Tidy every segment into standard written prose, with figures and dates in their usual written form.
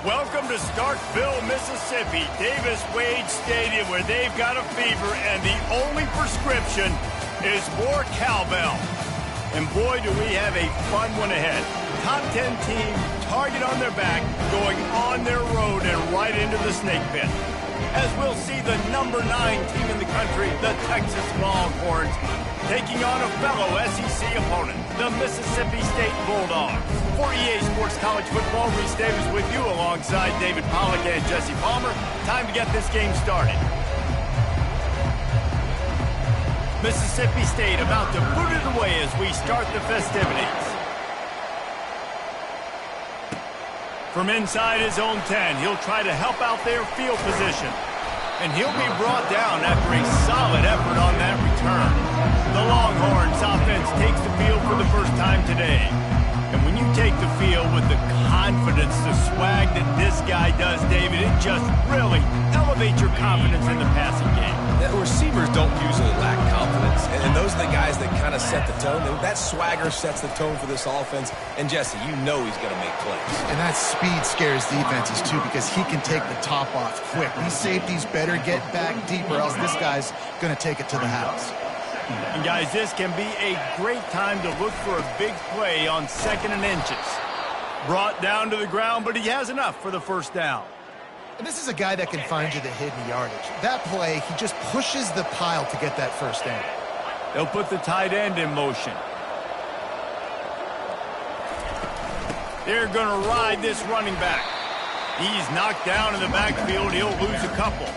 Welcome to Starkville, Mississippi, Davis-Wade Stadium, where they've got a fever, and the only prescription is more cowbell. And boy, do we have a fun one ahead. Top 10 team, target on their back, going on their road and right into the snake pit. As we'll see the number 9 team in the country, the Texas Longhorns, taking on a fellow SEC opponent, the Mississippi State Bulldogs. For EA Sports College Football, Reese Davis with you alongside David Pollack and Jesse Palmer. Time to get this game started. Mississippi State about to boot it away as we start the festivities. From inside his own 10, he'll try to help out their field position. And he'll be brought down after a solid effort on that return. The Longhorns offense takes the field for the first time today. And when you take the field with the confidence, the swag that this guy does, David, it just really elevates your confidence in the passing game. The receivers don't usually lack confidence, and those are the guys that kind of set the tone. That swagger sets the tone for this offense, and Jesse, you know he's going to make plays. And that speed scares defenses, too, because he can take the top off quick. These safeties better get back deep, or else this guy's going to take it to the house. And guys, this can be a great time to look for a big play on 2nd and inches. Brought down to the ground, but he has enough for the first down. And this is a guy that can find you the hidden yardage. That play, he just pushes the pile to get that first down. They'll put the tight end in motion. They're going to ride this running back. He's knocked down in the backfield. He'll lose a couple.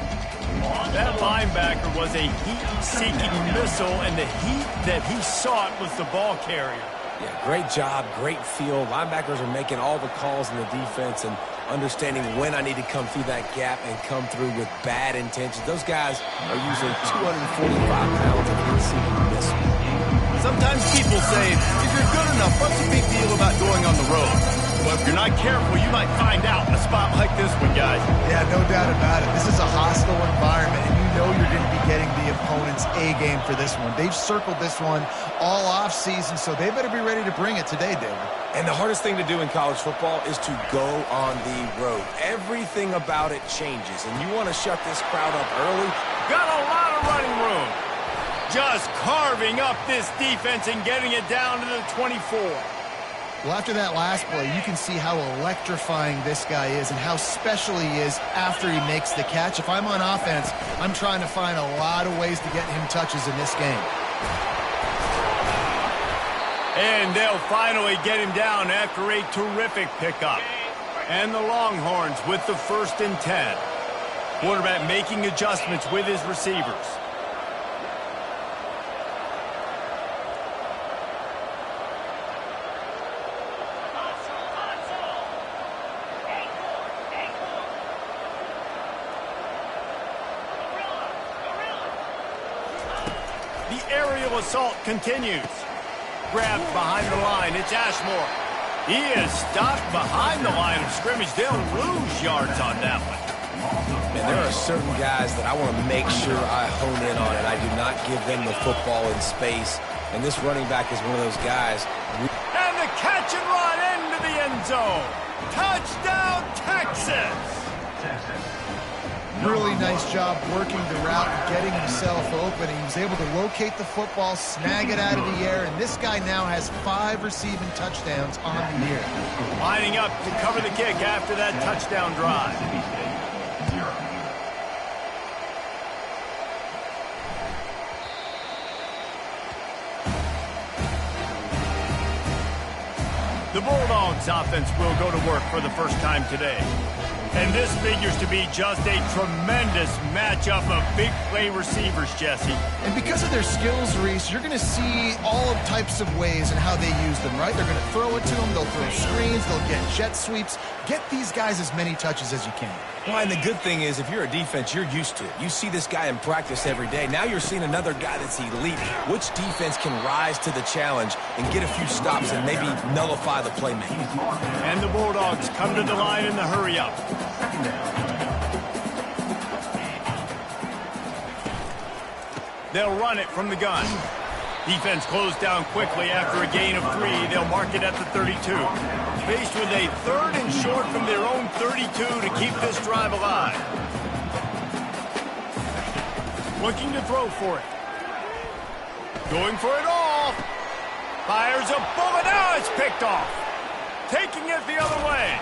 That linebacker was a heat-seeking missile, and the heat that he sought was the ball carrier. Yeah, great job, great feel. Linebackers are making all the calls in the defense and understanding when I need to come through that gap and come through with bad intentions. Those guys are usually 245 pounds of heat-seeking missile. Sometimes people say, if you're good enough, what's the big deal about going on the road? Well, if you're not careful, you might find out in a spot like this one, guys. Yeah, no doubt about it. This is a hostile environment, and you know you're going to be getting the opponent's A-game for this one. They've circled this one all off-season, so they better be ready to bring it today, David. And the hardest thing to do in college football is to go on the road. Everything about it changes, and you want to shut this crowd up early. Got a lot of running room. Just carving up this defense and getting it down to the 24. Well, after that last play, you can see how electrifying this guy is and how special he is after he makes the catch. If I'm on offense, I'm trying to find a lot of ways to get him touches in this game. And they'll finally get him down after a terrific pickup. And the Longhorns with the 1st and 10. Quarterback making adjustments with his receivers. The aerial assault continues. Grabbed behind the line. It's Ashmore. He is stopped behind the line of scrimmage. They'll lose yards on that one. And there are certain guys that I want to make sure I hone in on, and I do not give them the football in space. And this running back is one of those guys. And the catch and run into the end zone. Touchdown, Texas! Really nice job working the route and getting himself open. He was able to locate the football, snag it out of the air, and this guy now has 5 receiving touchdowns on the year. Lining up to cover the kick after that touchdown drive. The Bulldogs offense will go to work for the first time today. And this figures to be just a tremendous matchup of big play receivers, Jesse. And because of their skills, Reese, you're going to see all types of ways and how they use them, right? They're going to throw it to them. They'll throw screens. They'll get jet sweeps. Get these guys as many touches as you can. Well, and the good thing is, if you're a defense, you're used to it. You see this guy in practice every day. Now you're seeing another guy that's elite. Which defense can rise to the challenge and get a few stops and maybe nullify the playmaking? And the Bulldogs come to the line in the hurry-up. They'll run it from the gun. Defense closed down quickly after a gain of 3. They'll mark it at the 32. faced with a 3rd and short from their own 32 to keep this drive alive. Looking to throw for it. Going for it all. Fires a bullet. Now it's picked off. Taking it the other way.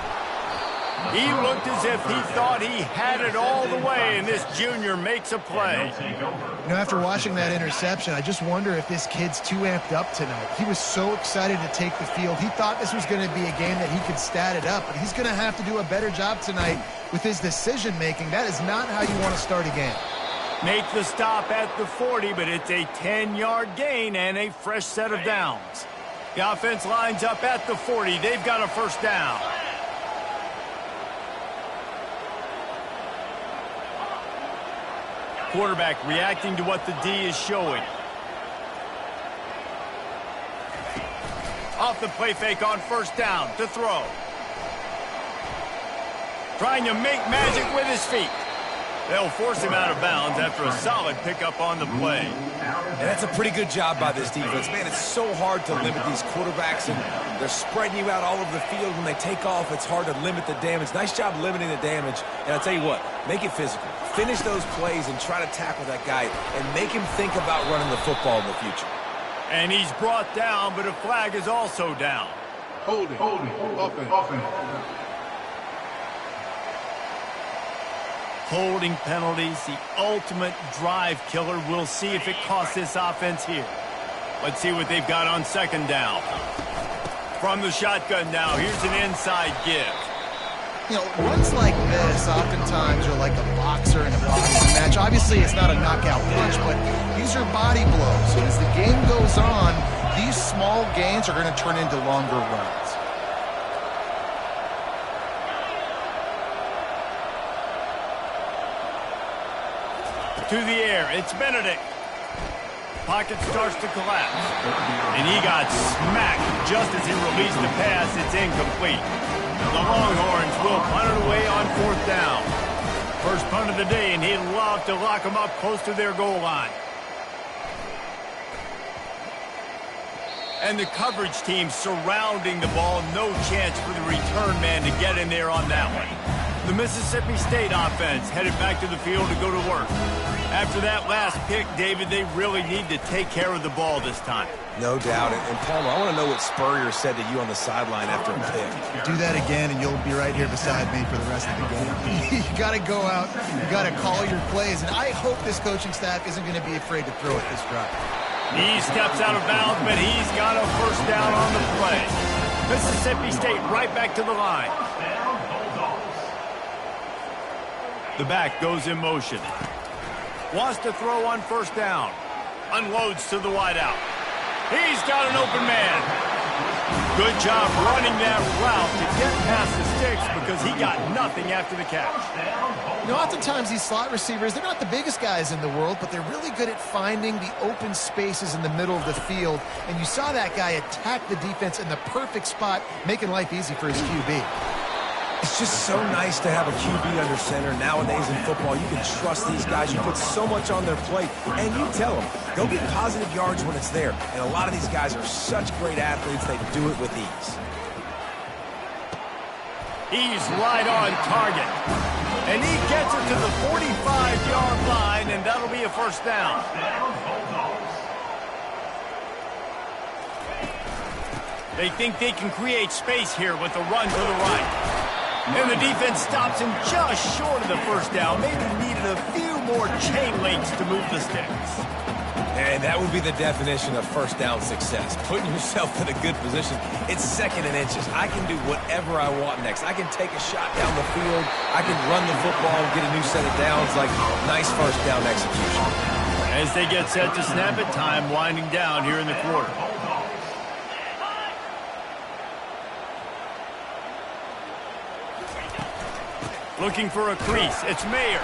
He looked as if he thought he had it all the way, and this junior makes a play. You know, after watching that interception, I just wonder if this kid's too amped up tonight. He was so excited to take the field. He thought this was going to be a game that he could stat it up, but he's going to have to do a better job tonight with his decision-making. That is not how you want to start a game. Make the stop at the 40, but it's a 10-yard gain and a fresh set of downs. The offense lines up at the 40. They've got a first down. Quarterback reacting to what the D is showing. Off the play fake on first down to throw. Trying to make magic with his feet. They'll force him out of bounds after a solid pickup on the play. And that's a pretty good job by this defense. Man, it's so hard to limit these quarterbacks, and they're spreading you out all over the field. When they take off, it's hard to limit the damage. Nice job limiting the damage. And I'll tell you what, make it physical. Finish those plays and try to tackle that guy and make him think about running the football in the future. And he's brought down, but a flag is also down. Holding. Offense. Holding penalties, the ultimate drive killer. We'll see if it costs this offense here. Let's see what they've got on second down. From the shotgun now, here's an inside give. You know, runs like this oftentimes are like a boxer in a boxing match. Obviously, it's not a knockout punch, but these are body blows. And as the game goes on, these small gains are going to turn into longer runs. To the air, it's Benedict. Pocket starts to collapse. And he got smacked just as he released the pass. It's incomplete. The Longhorns will punt it away on fourth down. First punt of the day, and he'd love to lock them up close to their goal line. And the coverage team surrounding the ball. No chance for the return man to get in there on that one. The Mississippi State offense headed back to the field to go to work. After that last pick, David, they really need to take care of the ball this time. No doubt. And Palmer, I want to know what Spurrier said to you on the sideline after a pick. Do that again, and you'll be right here beside me for the rest of the game. You got to go out. You got to call your plays. And I hope this coaching staff isn't going to be afraid to throw at this drive. He steps out of bounds, but he's got a first down on the play. Mississippi State right back to the line. The back goes in motion. Wants to throw on first down. Unloads to the wideout. He's got an open man. Good job running that route to get past the sticks because he got nothing after the catch. You know, oftentimes these slot receivers, they're not the biggest guys in the world, but they're really good at finding the open spaces in the middle of the field. And you saw that guy attack the defense in the perfect spot, making life easy for his QB. It's just so nice to have a QB under center. Nowadays in football, you can trust these guys. You put so much on their plate, and you tell them, go get positive yards when it's there. And a lot of these guys are such great athletes, they do it with ease. He's right on target. And he gets it to the 45-yard line, and that'll be a first down. They think they can create space here with a run to the right. And the defense stops him just short of the first down. Maybe needed a few more chain links to move the sticks. And that would be the definition of first down success. Putting yourself in a good position. It's second and inches. I can do whatever I want next. I can take a shot down the field. I can run the football and get a new set of downs. Like, nice first down execution. As they get set to snap it, time winding down here in the quarter. Looking for a crease. It's Mayer.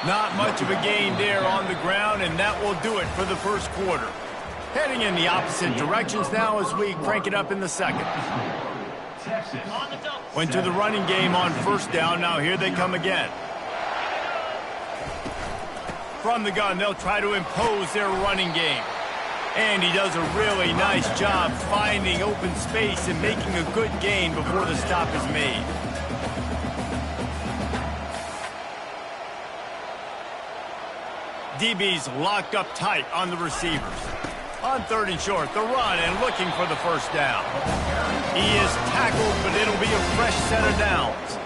Not much of a gain there on the ground, and that will do it for the first quarter. Heading in the opposite directions now as we crank it up in the second. Went to the running game on first down. Now here they come again. From the gun, they'll try to impose their running game. And he does a really nice job finding open space and making a good gain before the stop is made. DB's locked up tight on the receivers. On 3rd and short, the run and looking for the first down. He is tackled, but it'll be a fresh set of downs.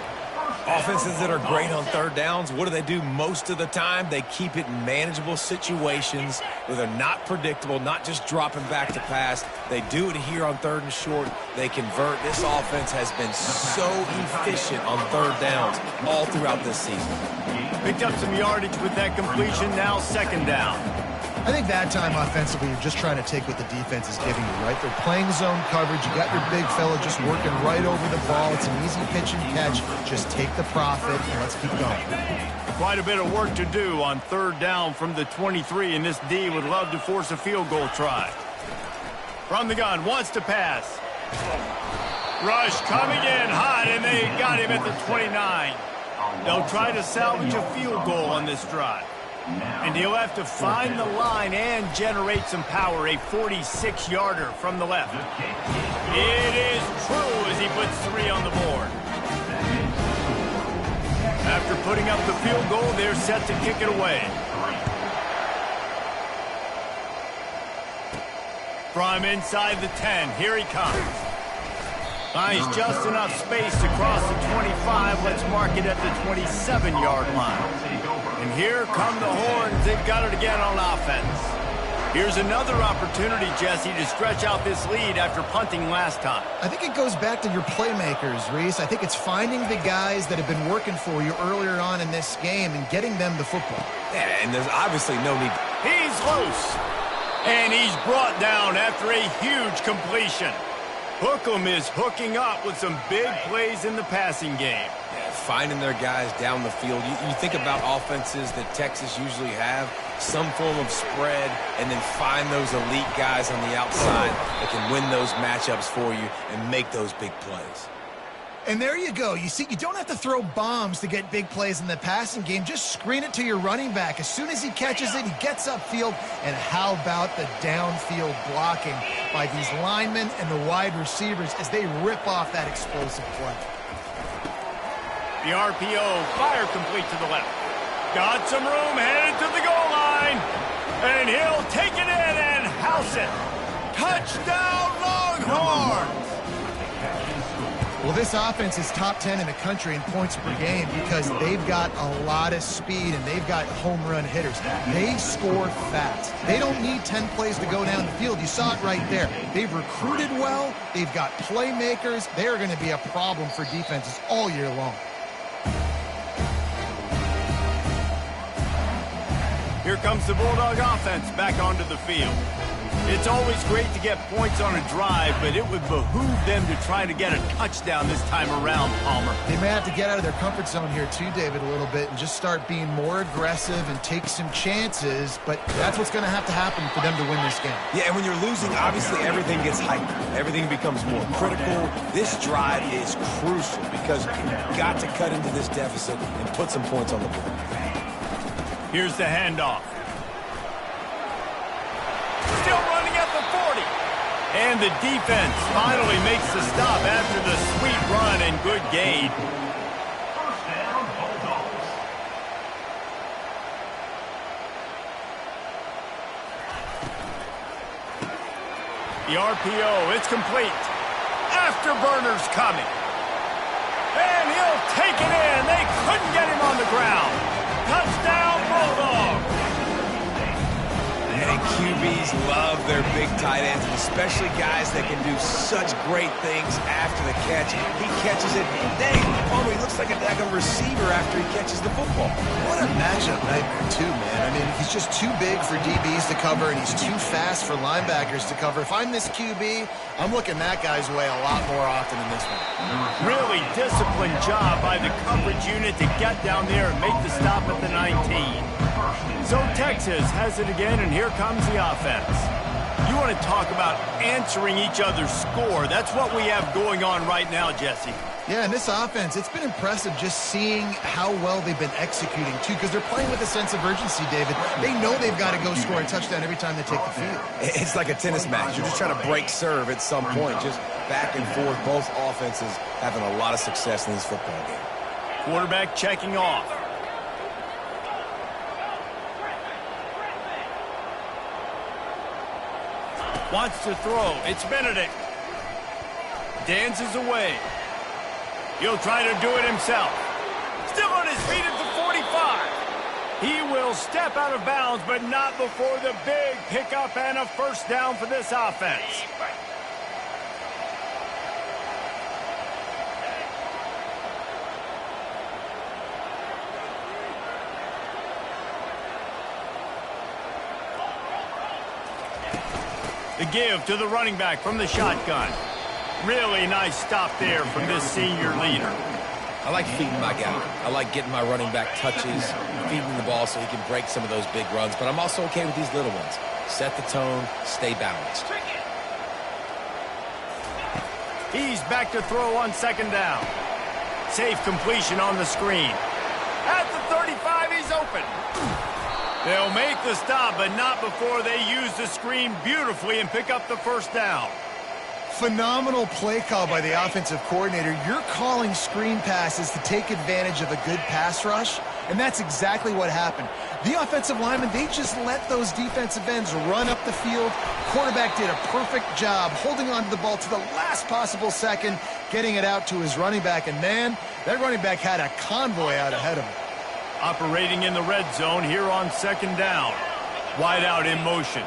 Offenses that are great on 3rd downs, what do most of the time? They keep it in manageable situations where they're not predictable, not just dropping back to pass. They do it here on 3rd and short. They convert. This offense has been so efficient on 3rd downs all throughout this season. Picked up some yardage with that completion, now 2nd down. I think that time offensively, you're just trying to take what the defense is giving you, right? They're playing zone coverage. You got your big fella just working right over the ball. It's an easy pitch and catch. Just take the profit and let's keep going. Quite a bit of work to do on 3rd down from the 23, and this D would love to force a field goal try. From the gun, wants to pass. Rush coming in hot, and they got him at the 29. They'll try to salvage a field goal on this drive. And he'll have to find the line and generate some power, a 46-yarder from the left. It is true as he puts 3 on the board. After putting up the field goal, they're set to kick it away. From inside the 10, here he comes. Finds just enough space to cross the 25. Let's mark it at the 27-yard line. And here come the horns. They've got it again on offense. Here's another opportunity, Jesse, to stretch out this lead after punting last time. I think it goes back to your playmakers, Reese. I think it's finding the guys that have been working for you earlier on in this game and getting them the football. Yeah, and there's obviously no need. He's loose. And he's brought down after a huge completion. Hookem is hooking up with some big plays in the passing game. Yeah, finding their guys down the field. You think about offenses that Texas usually have, some form of spread, and then find those elite guys on the outside that can win those matchups for you and make those big plays. And there you go. You see, you don't have to throw bombs to get big plays in the passing game. Just screen it to your running back. As soon as he catches it, he gets upfield. And how about the downfield blocking by these linemen and the wide receivers as they rip off that explosive play? The RPO, fire complete to the left. Got some room, headed to the goal line. And he'll take it in and house it. Touchdown, Longhorns! Well, this offense is top 10 in the country in points per game because they've got a lot of speed and they've got home run hitters. They score fast. They don't need 10 plays to go down the field. You saw it right there. They've recruited well. They've got playmakers. They're going to be a problem for defenses all year long. Here comes the Bulldog offense back onto the field. It's always great to get points on a drive, but it would behoove them to try to get a touchdown this time around, Palmer. They may have to get out of their comfort zone here too, David, a little bit and just start being more aggressive and take some chances, but that's what's going to have to happen for them to win this game. Yeah, and when you're losing, obviously everything gets hyped. Everything becomes more critical. This drive is crucial because you've got to cut into this deficit and put some points on the board. Here's the handoff. Still running at the 40. And the defense finally makes the stop after the sweet run and good gain. First down, Bulldogs. The RPO, it's complete. Afterburner's coming. And he'll take it in. They couldn't get him on the ground. Touchdown, Bulldogs. And QBs love their big tight ends, especially guys that can do such great things after the catch. He catches it. Dang, Palmer, he looks like a receiver after he catches the football. What a matchup nightmare, too, man. I mean, he's just too big for DBs to cover, and he's too fast for linebackers to cover. If I'm this QB, I'm looking that guy's way a lot more often than this one. Really disciplined job by the coverage unit to get down there and make the stop at the 19. So Texas has it again, and here comes the offense. You want to talk about answering each other's score. That's what we have going on right now, Jesse. Yeah, and this offense, it's been impressive just seeing how well they've been executing, too, because they're playing with a sense of urgency, David. They know they've got to go score a touchdown every time they take the field. It's like a tennis match. You're just trying to break serve at some point, just back and forth. Both offenses having a lot of success in this football game. Quarterback checking off. Wants to throw. It's Benedict. Dances away. He'll try to do it himself. Still on his feet at the 45. He will step out of bounds, but not before the big pickup and a first down for this offense. The give to the running back from the shotgun. Really nice stop there from this senior leader. I like feeding my guy. I like getting my running back touches, feeding the ball so he can break some of those big runs. But I'm also okay with these little ones. Set the tone, stay balanced. He's back to throw on second down. Safe completion on the screen. At the 35, he's open. They'll make the stop, but not before they use the screen beautifully and pick up the first down. Phenomenal play call by the offensive coordinator. You're calling screen passes to take advantage of a good pass rush, and that's exactly what happened. The offensive linemen, they just let those defensive ends run up the field. Quarterback did a perfect job holding on to the ball to the last possible second, getting it out to his running back, and man, that running back had a convoy out ahead of him. Operating in the red zone here on second down. Wide out in motion.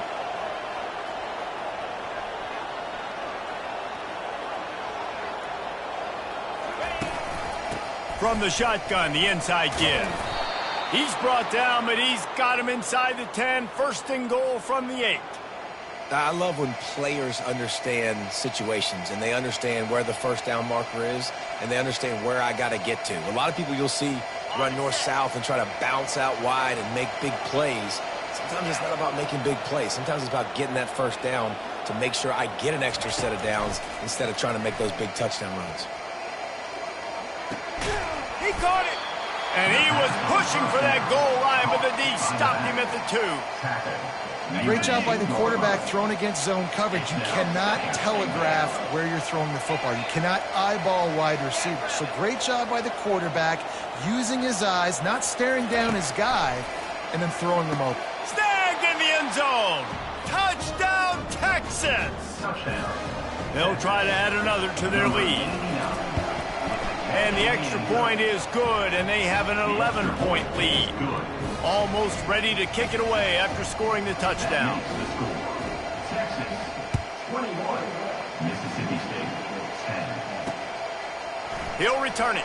From the shotgun, the inside give. He's brought down, but he's got him inside the 10. First and goal from the 8. I love when players understand situations and they understand where the first down marker is and they understand where I got to get to. A lot of people you'll see run north-south and try to bounce out wide and make big plays. Sometimes it's not about making big plays. Sometimes it's about getting that first down to make sure I get an extra set of downs instead of trying to make those big touchdown runs. He caught it. And he was pushing for that goal line, but the D stopped him at the 2. Great job by the quarterback thrown against zone coverage. You cannot telegraph where you're throwing the football. You cannot eyeball wide receivers. So great job by the quarterback using his eyes, not staring down his guy, and then throwing them open. Snagged in the end zone. Touchdown, Texas. They'll try to add another to their lead. And the extra point is good, and they have an 11-point lead. Almost ready to kick it away after scoring the touchdown. Texas 21, Mississippi State 10. He'll return it.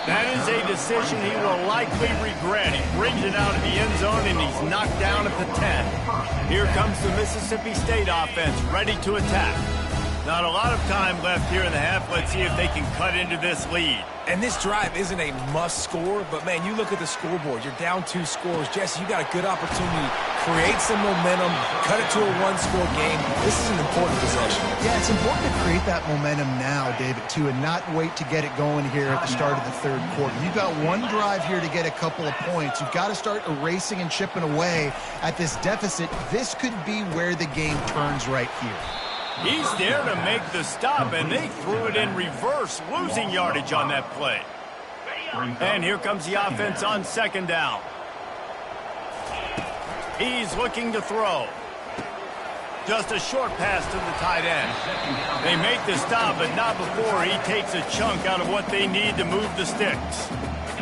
That is a decision he will likely regret. He brings it out of the end zone, and he's knocked down at the 10. Here comes the Mississippi State offense, ready to attack. Not a lot of time left here in the half. Let's see if they can cut into this lead. And this drive isn't a must score, but man, you look at the scoreboard. You're down 2 scores. Jesse, you got a good opportunity. Create some momentum. Cut it to a 1-score game. This is an important possession. Yeah, it's important to create that momentum now, David, too, and not wait to get it going here at the start of the third quarter. You've got one drive here to get a couple of points. You've got to start erasing and chipping away at this deficit. This could be where the game turns right here. He's there to make the stop, and they threw it in reverse, losing yardage on that play. And here comes the offense on second down. He's looking to throw. Just a short pass to the tight end. They make the stop, but not before he takes a chunk out of what they need to move the sticks.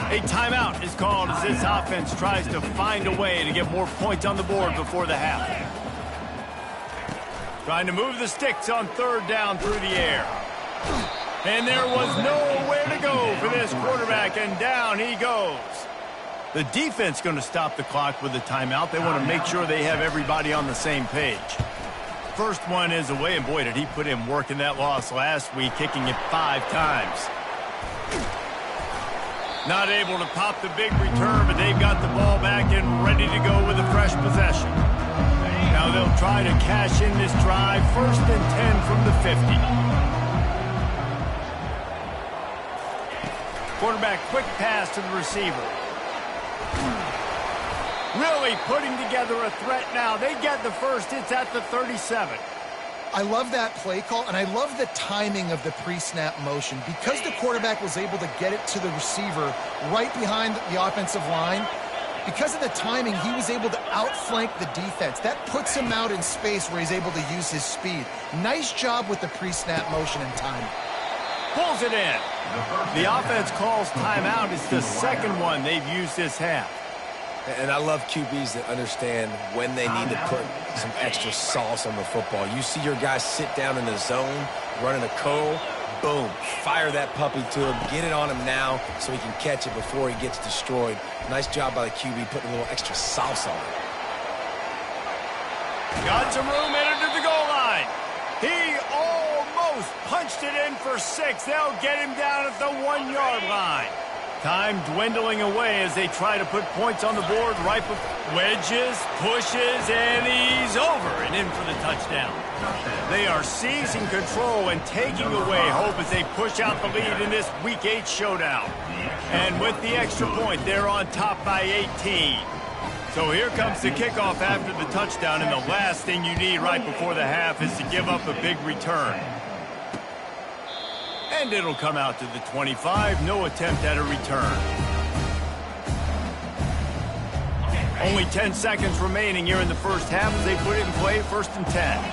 A timeout is called as this offense tries to find a way to get more points on the board before the half. Trying to move the sticks on third down through the air. And there was nowhere to go for this quarterback, and down he goes. The defense going to stop the clock with a timeout. They want to make sure they have everybody on the same page. First one is away, and boy, did he put in work in that loss last week, kicking it 5 times. Not able to pop the big return, but they've got the ball back and ready to go with a fresh possession. Now they'll try to cash in this drive. First and 10 from the 50. Quarterback quick pass to the receiver. Really putting together a threat now. They get the first. It's at the 37. I love that play call, and I love the timing of the pre-snap motion. Because the quarterback was able to get it to the receiver right behind the offensive line, because of the timing, he was able to outflank the defense. That puts him out in space where he's able to use his speed. Nice job with the pre-snap motion and timing. Pulls it in. The offense calls timeout. It's the second one they've used this half. And I love QBs that understand when they need to put some extra sauce on the football. You see your guys sit down in the zone, running a curl, boom, fire that puppy to him, get it on him now so he can catch it before he gets destroyed. Nice job by the QB putting a little extra sauce on it. Got some room, headed to the goal line. He almost punched it in for 6. They'll get him down at the 1-yard line. Time dwindling away as they try to put points on the board. Right before wedges, pushes, and he's over and in for the touchdown. They are seizing control and taking away hope as they push out the lead in this Week 8 showdown. And with the extra point, they're on top by 18. So here comes the kickoff after the touchdown, and the last thing you need right before the half is to give up a big return. And it'll come out to the 25. No attempt at a return. Only 10 seconds remaining here in the first half as they put it in play, 1st and 10.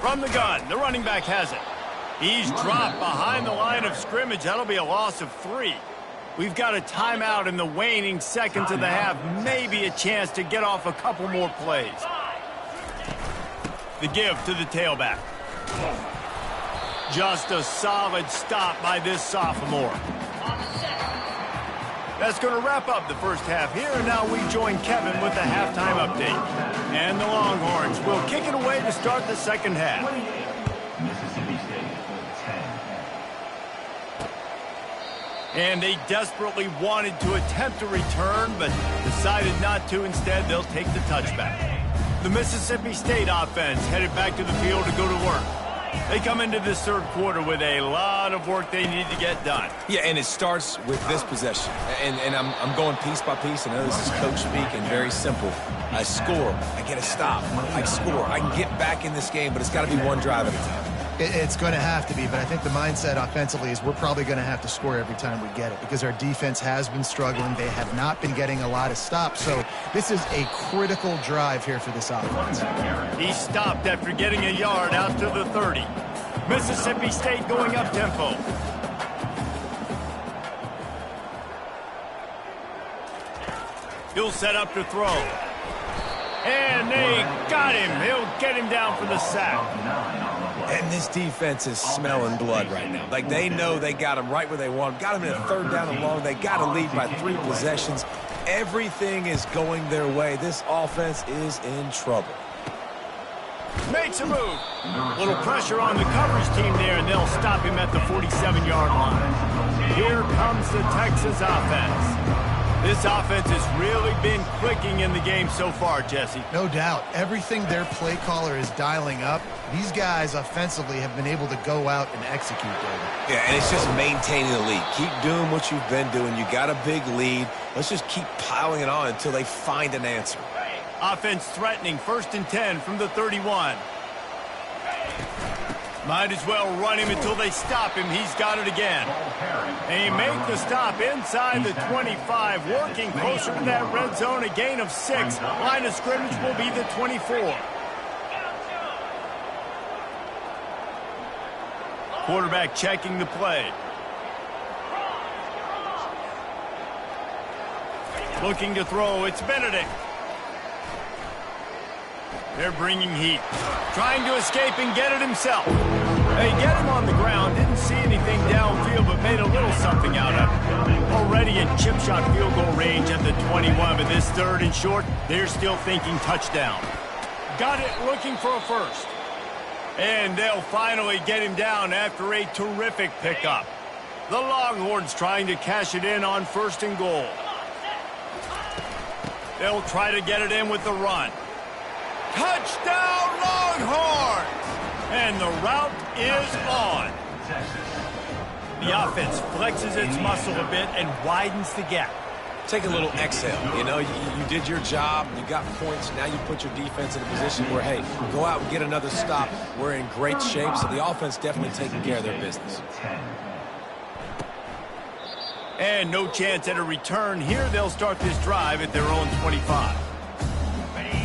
From the gun, the running back has it. He's dropped behind the line of scrimmage. That'll be a loss of 3. We've got a timeout in the waning seconds of the half. Maybe a chance to get off a couple more plays. The give to the tailback. Just a solid stop by this sophomore. That's going to wrap up the first half here, and now we join Kevin with the halftime update. And the Longhorns will kick it away to start the second half. Mississippi State, 10. And they desperately wanted to attempt a return, but decided not to. Instead, they'll take the touchback. The Mississippi State offense headed back to the field to go to work. They come into this third quarter with a lot of work they need to get done. Yeah, and it starts with this possession. And I'm going piece by piece. I know this is coach speak and very simple. I score. I get a stop. I score. I can get back in this game, but it's got to be one drive at a time. It's going to have to be, but I think the mindset offensively is we're probably going to have to score every time we get it because our defense has been struggling. They have not been getting a lot of stops, so this is a critical drive here for this offense. He stopped after getting a yard out to the 30. Mississippi State going up tempo. He'll set up to throw. And they got him. He'll get him down for the sack. And this defense is smelling blood right now. Like, they know they got him right where they want him. Got him in a 3rd down and long. They got to lead by 3 possessions. Everything is going their way. This offense is in trouble. Makes a move. Little pressure on the coverage team there, and they'll stop him at the 47-yard line. Here comes the Texas offense. This offense has really been clicking in the game so far, Jesse. No doubt. Everything their play caller is dialing up, these guys offensively have been able to go out and execute, David. Yeah, and it's just maintaining the lead. Keep doing what you've been doing. You got a big lead. Let's just keep piling it on until they find an answer. Offense threatening, 1st and 10 from the 31. Might as well run him until they stop him. He's got it again. They make the stop inside the 25, working closer to that red zone, a gain of 6. Line of scrimmage will be the 24. Quarterback checking the play. Looking to throw, it's Benedict. They're bringing heat. Trying to escape and get it himself. They get him on the ground. Didn't see anything downfield, but made a little something out of it. Already in chip shot field goal range at the 21, but this 3rd and short, they're still thinking touchdown. Got it looking for a first. And they'll finally get him down after a terrific pickup. The Longhorns trying to cash it in on 1st and goal. They'll try to get it in with the run. Touchdown, Longhorns! And the route is on. The offense flexes its muscle a bit and widens the gap. Take a little exhale. You know, you did your job. You got points. Now you put your defense in a position where, hey, go out and get another stop. We're in great shape, so the offense definitely taking care of their business. And no chance at a return here. They'll start this drive at their own 25.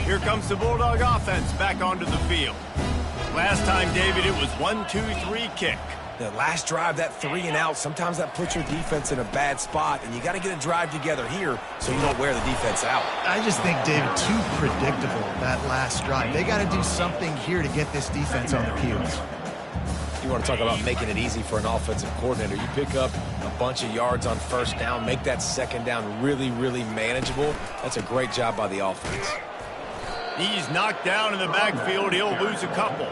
Here comes the Bulldog offense back onto the field. Last time, David, it was 1-2-3 kick. The last drive, that 3 and out, sometimes that puts your defense in a bad spot, and you got to get a drive together here so you don't wear the defense out. I just think, David, too predictable, that last drive. They got to do something here to get this defense on their heels. You want to talk about making it easy for an offensive coordinator. You pick up a bunch of yards on first down, make that second down really, really manageable. That's a great job by the offense. He's knocked down in the backfield. He'll lose a couple.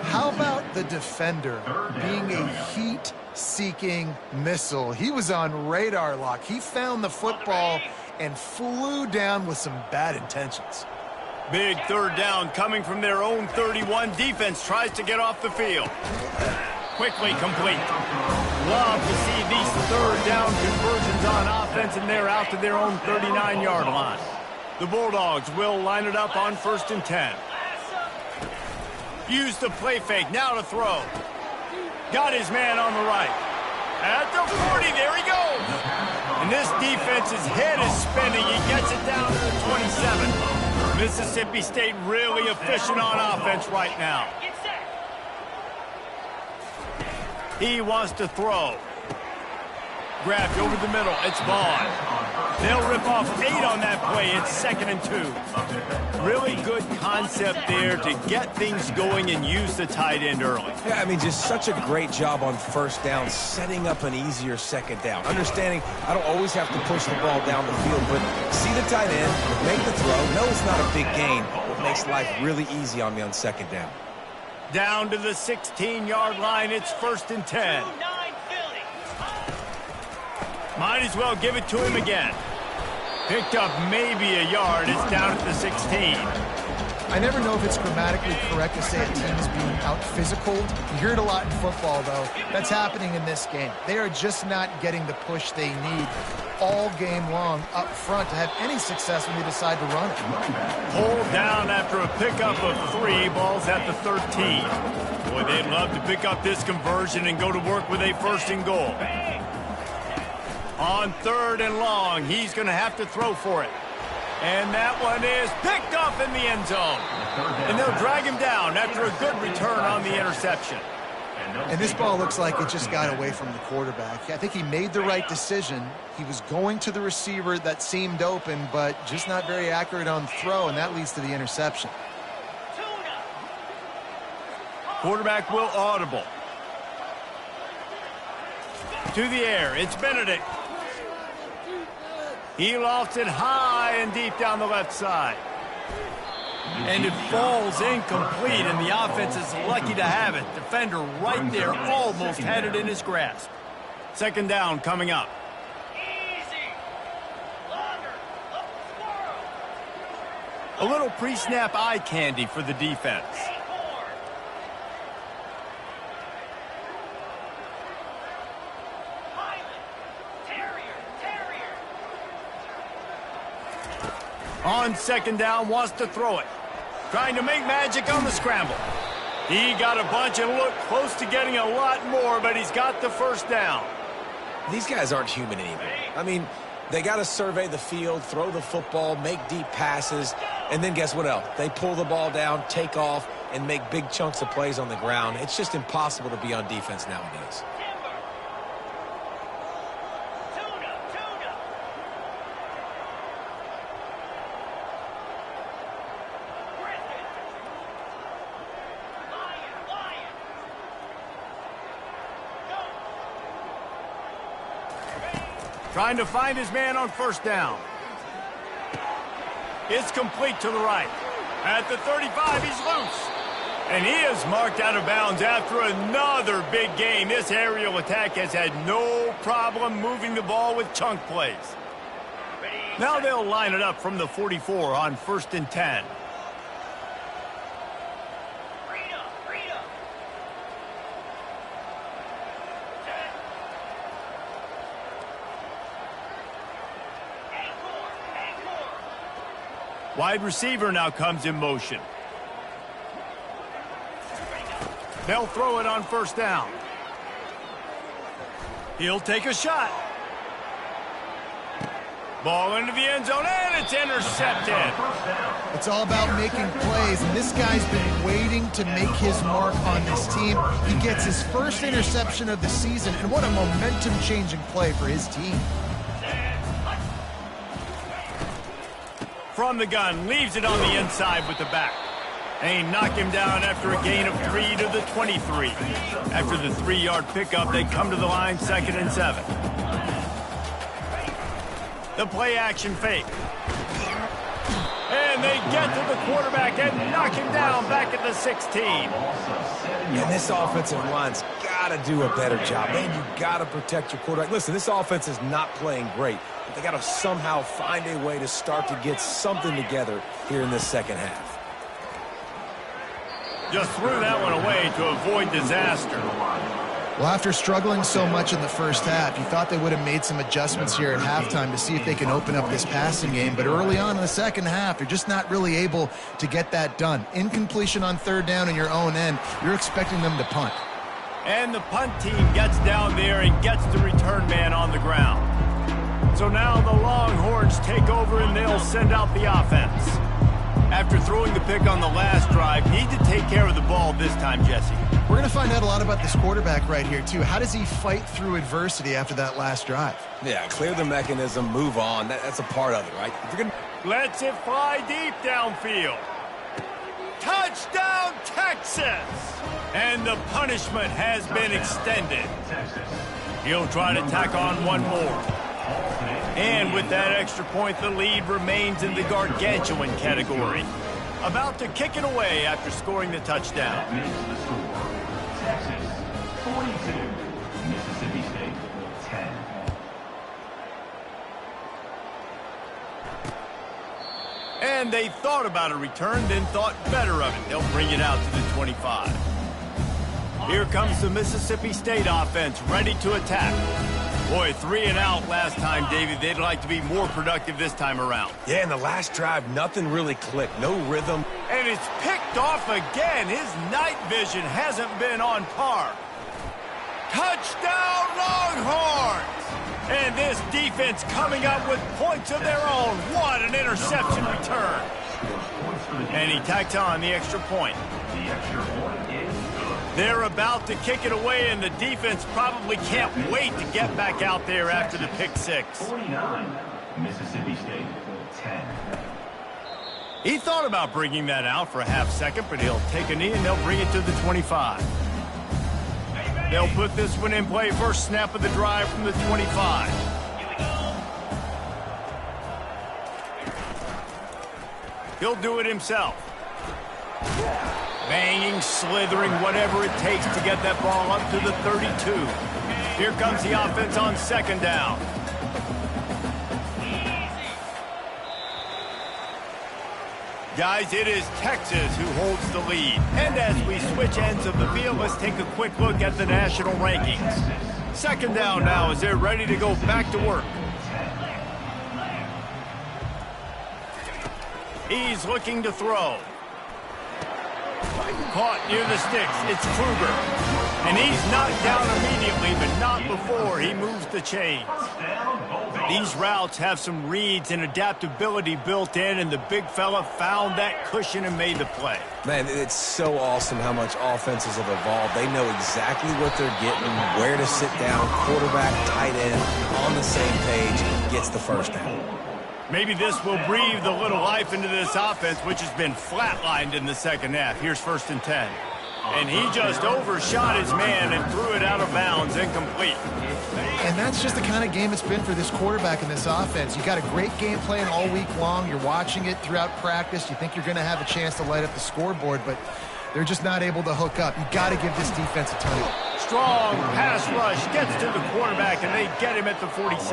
How about the defender being a heat-seeking missile? He was on radar lock. He found the football and flew down with some bad intentions. Big third down coming from their own 31. Defense tries to get off the field. Quickly complete. Love to see these third down conversions on offense, and they're out to their own 39-yard line. The Bulldogs will line it up on 1st and 10. Use the play fake, now to throw. Got his man on the right. At the 40, there he goes. And this defense's head is spinning. He gets it down to the 27. Mississippi State really efficient on offense right now. He wants to throw. Grabbed over the middle, it's Vaughn. They'll rip off 8 on that play. It's 2nd and 2. Really good concept there to get things going and use the tight end early. Yeah, I mean, just such a great job on first down, setting up an easier second down. Understanding I don't always have to push the ball down the field, but see the tight end, make the throw. No, it's not a big gain, but makes life really easy on me on second down. Down to the 16-yard line, it's 1st and 10. Might as well give it to him again. Picked up maybe a yard. It's down at the 16. I never know if it's grammatically correct to say a team is being out-physicaled. You hear it a lot in football, though. That's happening in this game. They are just not getting the push they need all game long up front to have any success when they decide to run it. Pulled down after a pickup of 3. Ball's at the 13. Boy, they'd love to pick up this conversion and go to work with a 1st and goal. On 3rd and long, he's going to have to throw for it. And that one is picked up in the end zone. And they'll drag him down after a good return on the interception. And this ball looks like it just got away from the quarterback. I think he made the right decision. He was going to the receiver that seemed open, but just not very accurate on the throw, and that leads to the interception. Quarterback will audible. To the air, it's Benedict. He lofts it high and deep down the left side. And it falls incomplete, and the offense is lucky to have it. Defender right there almost had it in his grasp. 2nd down coming up. A little pre-snap eye candy for the defense. On 2nd down, wants to throw it. Trying to make magic on the scramble. He got a bunch and looked close to getting a lot more, but he's got the 1st down. These guys aren't human anymore. I mean, they got to survey the field, throw the football, make deep passes, and then guess what else? They pull the ball down, take off, and make big chunks of plays on the ground. It's just impossible to be on defense nowadays. Trying to find his man on 1st down. It's complete to the right. At the 35, he's loose. And he is marked out of bounds after another big game. This aerial attack has had no problem moving the ball with chunk plays. Now they'll line it up from the 44 on 1st and 10. Wide receiver now comes in motion. They'll throw it on first down. He'll take a shot. Ball into the end zone, and it's intercepted. It's all about making plays, and this guy's been waiting to make his mark on this team. He gets his first interception of the season, and what a momentum-changing play for his team. From the gun, leaves it on the inside with the back. They knock him down after a gain of 3 to the 23. After the 3-yard pickup, they come to the line 2nd and 7. The play-action fake. And they get to the quarterback and knock him down back at the 16. And this offensive line's got to do a better job. Man, you got to protect your quarterback. Listen, this offense is not playing great, but they got to somehow find a way to start to get something together here in this second half. Just threw that one away to avoid disaster. Well, after struggling so much in the first half, you thought they would have made some adjustments here at halftime to see if they can open up this passing game. But early on in the second half, you're just not really able to get that done. Incompletion on 3rd down in your own end, you're expecting them to punt. And the punt team gets down there and gets the return man on the ground. So now the Longhorns take over and they'll send out the offense. After throwing the pick on the last drive, need to take care of the ball this time, Jesse. We're going to find out a lot about this quarterback right here, too. How does he fight through adversity after that last drive? Yeah, clear the mechanism, move on. That's a part of it, right? If you're gonna... Lets it fly deep downfield. Touchdown, Texas! And the punishment has been extended. He'll try to tack on one more. And with that extra point, the lead remains in the gargantuan category. About to kick it away after scoring the touchdown. Texas 42, Mississippi State 10. And they thought about a return, then thought better of it. They'll bring it out to the 25. Here comes the Mississippi State offense, ready to attack. Boy, 3 and out last time, David. They'd like to be more productive this time around. Yeah, in the last drive, nothing really clicked. No rhythm. And it's picked off again. His night vision hasn't been on par. Touchdown, Longhorns! And this defense coming up with points of their own. What an interception return. And he tacked on the extra point. The extra point is good. They're about to kick it away, and the defense probably can't wait to get back out there after the pick six. 49, Mississippi State 10. He thought about bringing that out for a half second, but he'll take a knee and they'll bring it to the 25. They'll put this one in play. First snap of the drive from the 25. He'll do it himself. Banging, slithering, whatever it takes to get that ball up to the 32. Here comes the offense on 2nd down. Guys, it is Texas who holds the lead. And as we switch ends of the field, let's take a quick look at the national rankings. 2nd down now as they're ready to go back to work. He's looking to throw. Caught near the sticks. It's Kruger. And he's knocked down immediately, but not before he moves the chains. These routes have some reads and adaptability built in, and the big fella found that cushion and made the play. Man, it's so awesome how much offenses have evolved. They know exactly what they're getting, where to sit down, quarterback, tight end, on the same page, gets the first down. Maybe this will breathe a little life into this offense, which has been flatlined in the second half. Here's 1st and 10. And he just overshot his man and threw it out of bounds, incomplete. And that's just the kind of game it's been for this quarterback in this offense. You got a great game plan all week long. You're watching it throughout practice. You think you're going to have a chance to light up the scoreboard, but they're just not able to hook up. You got to give this defense a ton of... Strong pass rush gets to the quarterback, and they get him at the 46.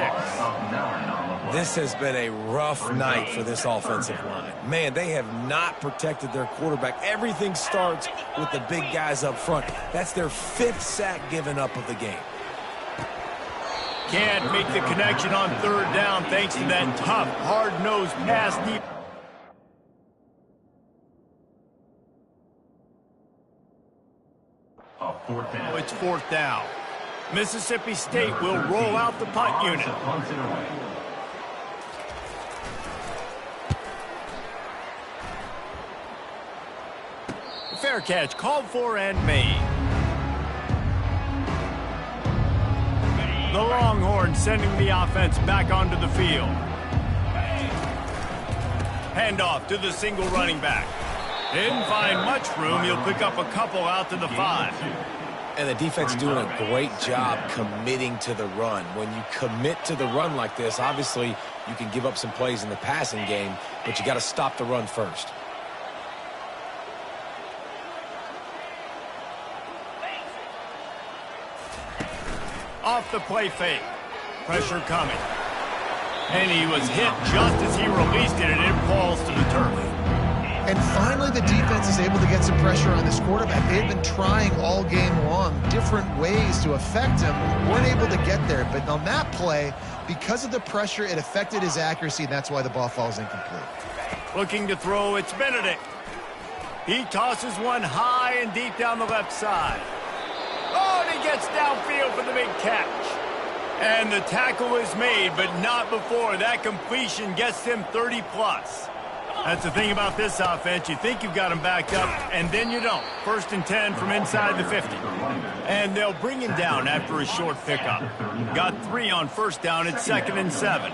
This has been a rough night for this offensive line. Man, they have not protected their quarterback. Everything starts with the big guys up front. That's their 5th sack given up of the game. Can't make the connection on 3rd down thanks to that tough, hard-nosed pass deep. it's 4th down. Mississippi State will roll out the punt unit. Fair catch called for and made. The Longhorns sending the offense back onto the field. Handoff to the single running back. Didn't find much room. He'll pick up a couple out to the 5. And the defense is doing a great job committing to the run. When you commit to the run like this, obviously you can give up some plays in the passing game, but you got to stop the run first. Off the play fake. Pressure coming. And he was hit just as he released it, and it falls to the turf. And finally, the defense is able to get some pressure on this quarterback. They've been trying all game long different ways to affect him. Weren't able to get there. But on that play, because of the pressure, it affected his accuracy, and that's why the ball falls incomplete. Looking to throw, it's Benedict. He tosses one high and deep down the left side. Oh, and he gets downfield for the big catch. And the tackle is made, but not before that completion gets him 30-plus. That's the thing about this offense. You think you've got them backed up, and then you don't. 1st and 10 from inside the 50. And they'll bring him down after a short pickup. Got 3 on 1st down. It's 2nd and 7.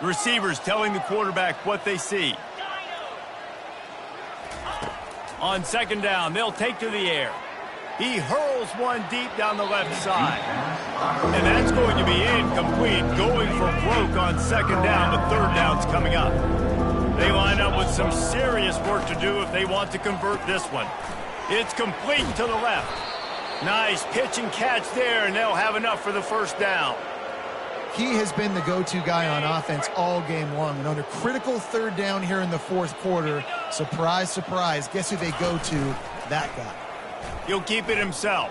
Receivers telling the quarterback what they see. On 2nd down, they'll take to the air. He hurls one deep down the left side. And that's going to be incomplete. Going for broke on 2nd down. The 3rd down's coming up. They line up with some serious work to do if they want to convert this one. It's complete to the left. Nice pitch and catch there, and they'll have enough for the 1st down. He has been the go-to guy on offense all game long. And on a critical 3rd down here in the 4th quarter, surprise, surprise, guess who they go to? That guy. He'll keep it himself.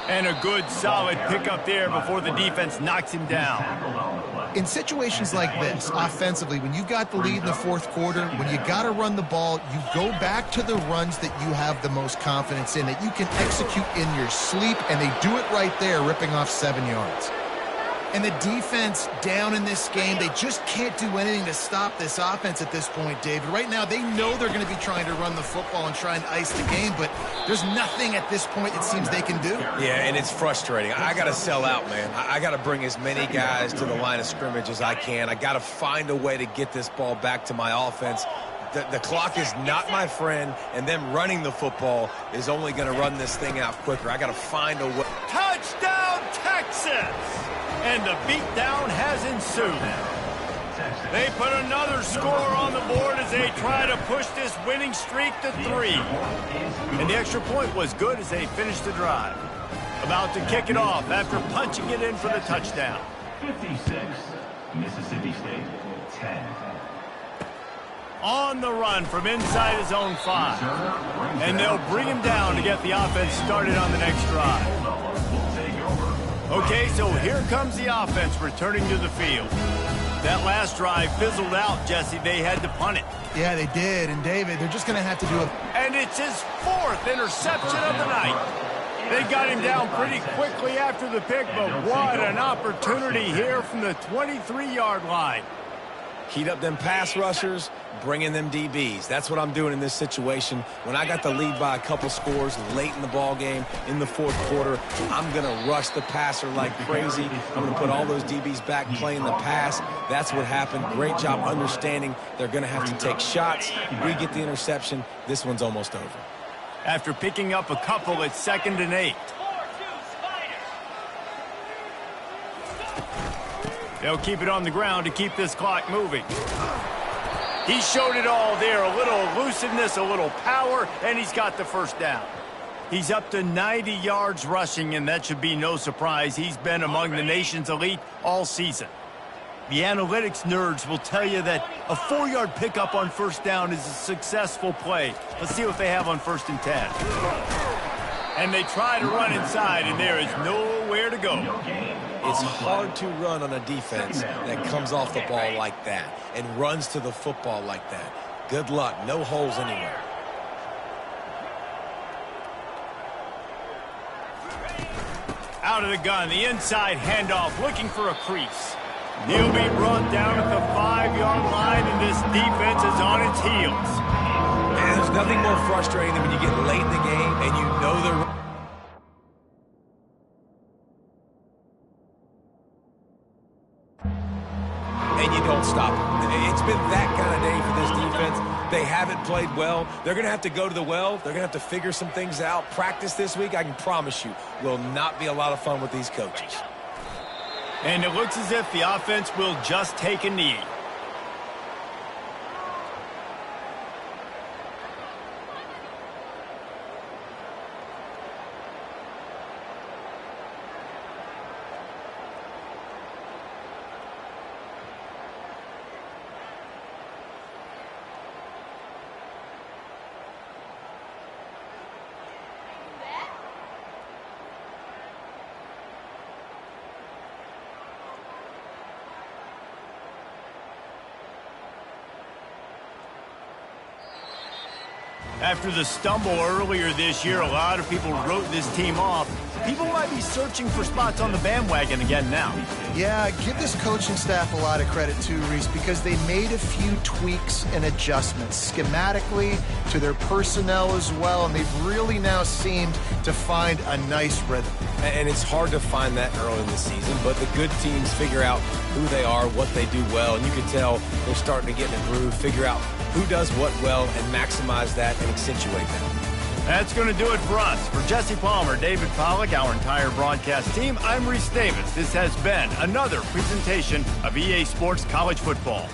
And a good, solid pickup there before the defense knocks him down. In situations like this, offensively, when you got the lead in the 4th quarter, when you got to run the ball, you go back to the runs that you have the most confidence in, that you can execute in your sleep, and they do it right there, ripping off 7 yards. And the defense down in this game, they just can't do anything to stop this offense at this point, David. Right now, they know they're going to be trying to run the football and try and ice the game, but there's nothing at this point it seems they can do. Yeah, and it's frustrating. I got to sell out, man. I got to bring as many guys to the line of scrimmage as I can. I got to find a way to get this ball back to my offense. The clock is not my friend, and them running the football is only going to run this thing out quicker. I got to find a way. Touchdown, Texas! And the beatdown has ensued. They put another score on the board as they try to push this winning streak to 3. And the extra point was good as they finished the drive. About to kick it off after punching it in for the touchdown. 56, Mississippi State, 10. On the run from inside his own 5. And they'll bring him down to get the offense started on the next drive. Okay, so here comes the offense returning to the field. That last drive fizzled out, Jesse. They had to punt it. Yeah, they did. And, David, they're just going to have to do it. And it's his 4th interception of the night. They got him down pretty quickly after the pick, but what an opportunity here from the 23-yard line. Heat up them pass rushers, bring in them DBs. That's what I'm doing in this situation. When I got the lead by a couple scores late in the ball game in the 4th quarter, I'm going to rush the passer like crazy. I'm going to put all those DBs back playing the pass. That's what happened. Great job understanding they're going to have to take shots. We get the interception. This one's almost over. After picking up a couple, it's 2nd and 8. They'll keep it on the ground to keep this clock moving. He showed it all there. A little elusiveness, a little power, and he's got the 1st down. He's up to 90 yards rushing, and that should be no surprise. He's been among the nation's elite all season. The analytics nerds will tell you that a 4-yard pickup on 1st down is a successful play. Let's see what they have on 1st and 10. And they try to run inside, and there is nowhere to go. It's hard to run on a defense that comes off the ball like that and runs to the football like that. Good luck. No holes anywhere. Out of the gun, the inside handoff, looking for a crease. He'll be brought down at the 5-yard line, and this defense is on its heels. And there's nothing more frustrating than when you get late in the game and you know they're... and you don't stop them. It's been that kind of day for this defense. They haven't played well. They're going to have to go to the well. They're going to have to figure some things out. Practice this week, I can promise you, will not be a lot of fun with these coaches. And it looks as if the offense will just take a knee. After the stumble earlier this year, a lot of people wrote this team off. People might be searching for spots on the bandwagon again now. Yeah, give this coaching staff a lot of credit too, Reese, because they made a few tweaks and adjustments schematically to their personnel as well, and they've really now seemed to find a nice rhythm. And it's hard to find that early in the season, but the good teams figure out who they are, what they do well, and you can tell they're starting to get in a groove, figure out who does what well, and maximize that and accentuate that. That's going to do it for us. For Jesse Palmer, David Pollack, our entire broadcast team, I'm Reese Davis. This has been another presentation of EA Sports College Football.